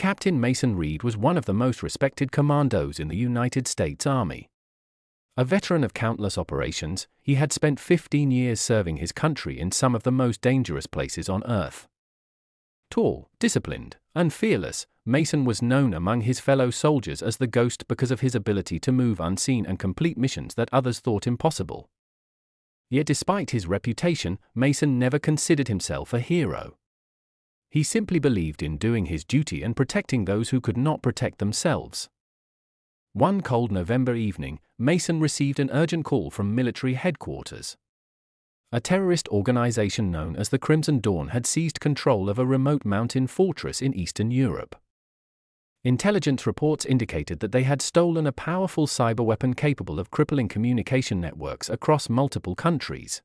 Captain Mason Reed was one of the most respected commandos in the United States Army. A veteran of countless operations, he had spent 15 years serving his country in some of the most dangerous places on Earth. Tall, disciplined, and fearless, Mason was known among his fellow soldiers as the Ghost because of his ability to move unseen and complete missions that others thought impossible. Yet despite his reputation, Mason never considered himself a hero. He simply believed in doing his duty and protecting those who could not protect themselves. One cold November evening, Mason received an urgent call from military headquarters. A terrorist organization known as the Crimson Dawn had seized control of a remote mountain fortress in Eastern Europe. Intelligence reports indicated that they had stolen a powerful cyber weapon capable of crippling communication networks across multiple countries.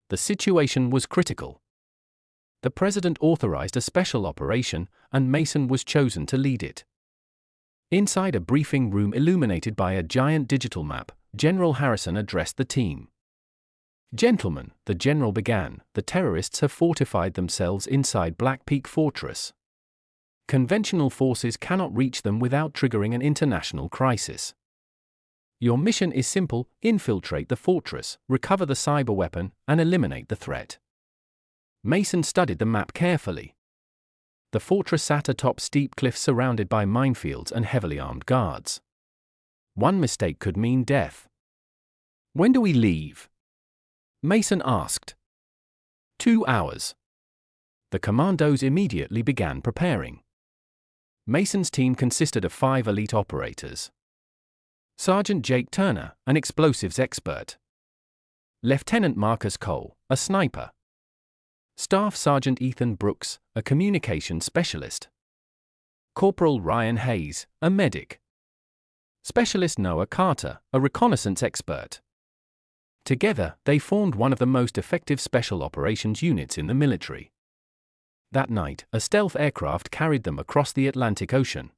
The situation was critical. The president authorized a special operation, and Mason was chosen to lead it. Inside a briefing room illuminated by a giant digital map, General Harrison addressed the team. "Gentlemen," the general began, "the terrorists have fortified themselves inside Black Peak Fortress. Conventional forces cannot reach them without triggering an international crisis. Your mission is simple: infiltrate the fortress, recover the cyber weapon, and eliminate the threat." Mason studied the map carefully. The fortress sat atop steep cliffs surrounded by minefields and heavily armed guards. One mistake could mean death. "When do we leave?" Mason asked. 2 hours. The commandos immediately began preparing. Mason's team consisted of 5 elite operators. Sergeant Jake Turner, an explosives expert. Lieutenant Marcus Cole, a sniper. Staff Sergeant Ethan Brooks, a communications specialist. Corporal Ryan Hayes, a medic. Specialist Noah Carter, a reconnaissance expert. Together, they formed one of the most effective special operations units in the military. That night, a stealth aircraft carried them across the Atlantic Ocean.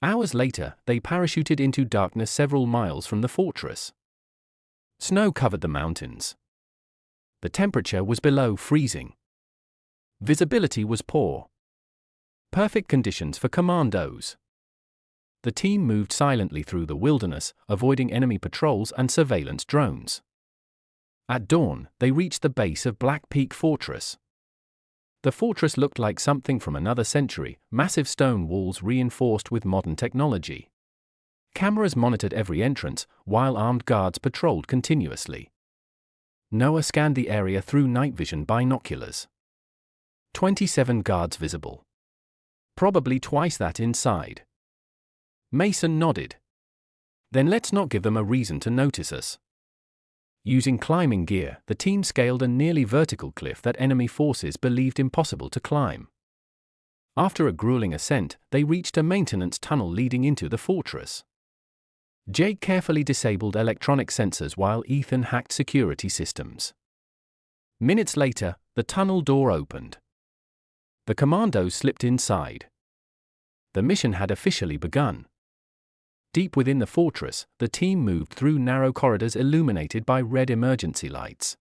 Hours later, they parachuted into darkness several miles from the fortress. Snow covered the mountains. The temperature was below freezing. Visibility was poor. Perfect conditions for commandos. The team moved silently through the wilderness, avoiding enemy patrols and surveillance drones. At dawn, they reached the base of Black Peak Fortress. The fortress looked like something from another century, massive stone walls reinforced with modern technology. Cameras monitored every entrance, while armed guards patrolled continuously. Noah scanned the area through night vision binoculars. 27 guards visible. Probably twice that inside. Mason nodded. "Then let's not give them a reason to notice us." Using climbing gear, the team scaled a nearly vertical cliff that enemy forces believed impossible to climb. After a grueling ascent, they reached a maintenance tunnel leading into the fortress. Jake carefully disabled electronic sensors while Ethan hacked security systems. Minutes later, the tunnel door opened. The commandos slipped inside. The mission had officially begun. Deep within the fortress, the team moved through narrow corridors illuminated by red emergency lights.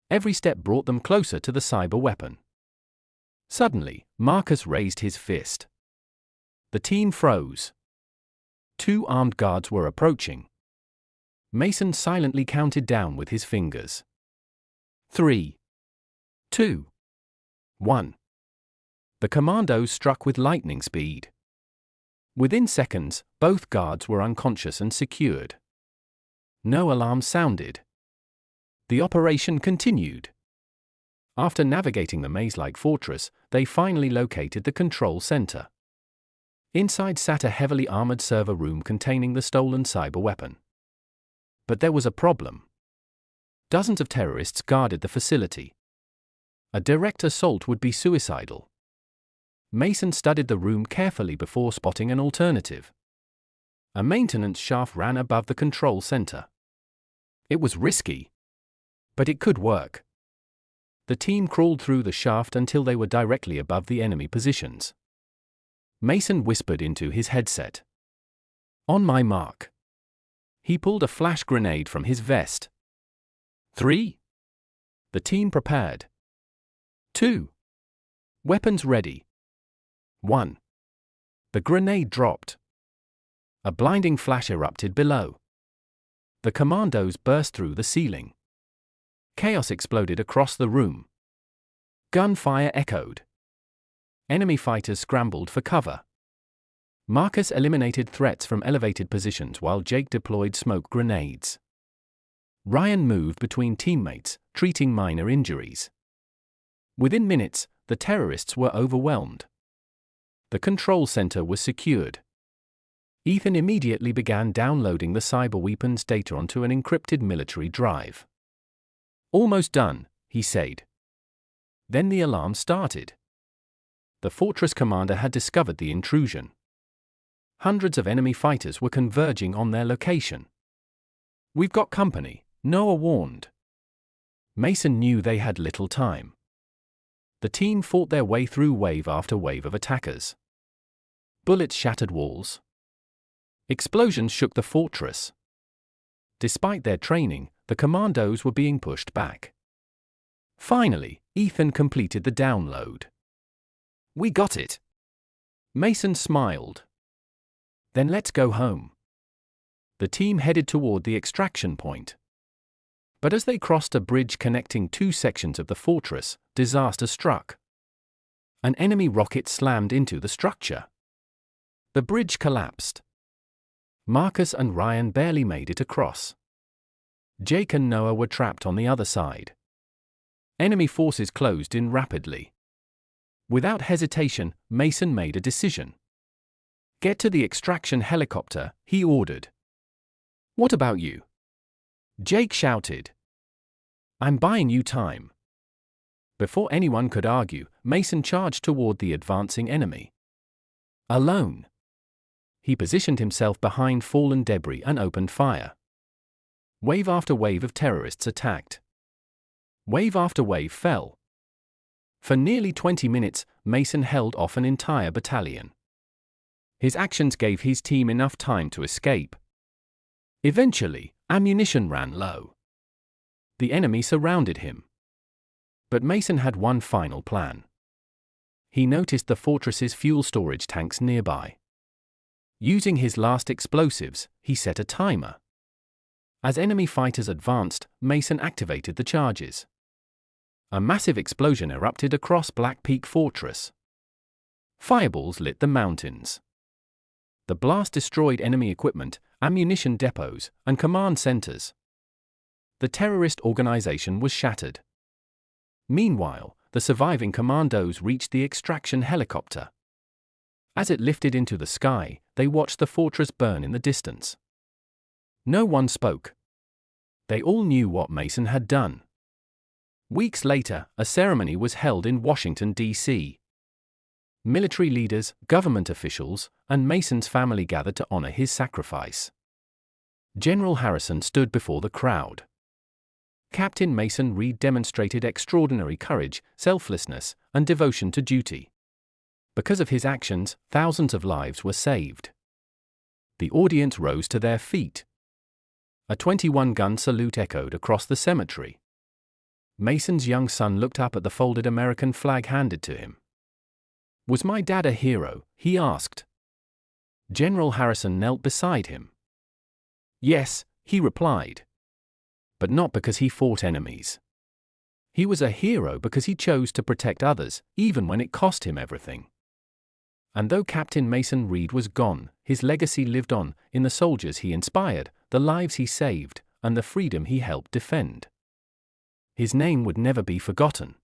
Every step brought them closer to the cyber weapon. Suddenly, Marcus raised his fist. The team froze. 2 armed guards were approaching. Mason silently counted down with his fingers. 3, 2, 1. The commandos struck with lightning speed. Within seconds, both guards were unconscious and secured. No alarm sounded. The operation continued. After navigating the maze-like fortress, they finally located the control center. Inside sat a heavily armored server room containing the stolen cyber weapon. But there was a problem. Dozens of terrorists guarded the facility. A direct assault would be suicidal. Mason studied the room carefully before spotting an alternative. A maintenance shaft ran above the control center. It was risky, but it could work. The team crawled through the shaft until they were directly above the enemy positions. Mason whispered into his headset. "On my mark." He pulled a flash grenade from his vest. 3. The team prepared. 2. Weapons ready. 1. The grenade dropped. A blinding flash erupted below. The commandos burst through the ceiling. Chaos exploded across the room. Gunfire echoed. Enemy fighters scrambled for cover. Marcus eliminated threats from elevated positions while Jake deployed smoke grenades. Ryan moved between teammates, treating minor injuries. Within minutes, the terrorists were overwhelmed. The control center was secured. Ethan immediately began downloading the cyber weapons data onto an encrypted military drive. "Almost done," he said. Then the alarm started. The fortress commander had discovered the intrusion. Hundreds of enemy fighters were converging on their location. "We've got company," Noah warned. Mason knew they had little time. The team fought their way through wave after wave of attackers. Bullets shattered walls. Explosions shook the fortress. Despite their training, the commandos were being pushed back. Finally, Ethan completed the download. "We got it." Mason smiled. "Then let's go home." The team headed toward the extraction point. But as they crossed a bridge connecting two sections of the fortress, disaster struck. An enemy rocket slammed into the structure. The bridge collapsed. Marcus and Ryan barely made it across. Jake and Noah were trapped on the other side. Enemy forces closed in rapidly. Without hesitation, Mason made a decision. "Get to the extraction helicopter," he ordered. "What about you?" Jake shouted. "I'm buying you time." Before anyone could argue, Mason charged toward the advancing enemy. Alone. He positioned himself behind fallen debris and opened fire. Wave after wave of terrorists attacked. Wave after wave fell. For nearly 20 minutes, Mason held off an entire battalion. His actions gave his team enough time to escape. Eventually, ammunition ran low. The enemy surrounded him. But Mason had one final plan. He noticed the fortress's fuel storage tanks nearby. Using his last explosives, he set a timer. As enemy fighters advanced, Mason activated the charges. A massive explosion erupted across Black Peak Fortress. Fireballs lit the mountains. The blast destroyed enemy equipment, ammunition depots, and command centers. The terrorist organization was shattered. Meanwhile, the surviving commandos reached the extraction helicopter. As it lifted into the sky, they watched the fortress burn in the distance. No one spoke. They all knew what Mason had done. Weeks later, a ceremony was held in Washington, D.C. Military leaders, government officials, and Mason's family gathered to honor his sacrifice. General Harrison stood before the crowd. Captain Mason Reed demonstrated extraordinary courage, selflessness, and devotion to duty. Because of his actions, thousands of lives were saved. The audience rose to their feet. A 21-gun salute echoed across the cemetery. Mason's young son looked up at the folded American flag handed to him. "Was my dad a hero?" he asked. General Harrison knelt beside him. "Yes," he replied. But not because he fought enemies. He was a hero because he chose to protect others, even when it cost him everything. And though Captain Mason Reed was gone, his legacy lived on, in the soldiers he inspired, the lives he saved, and the freedom he helped defend. His name would never be forgotten.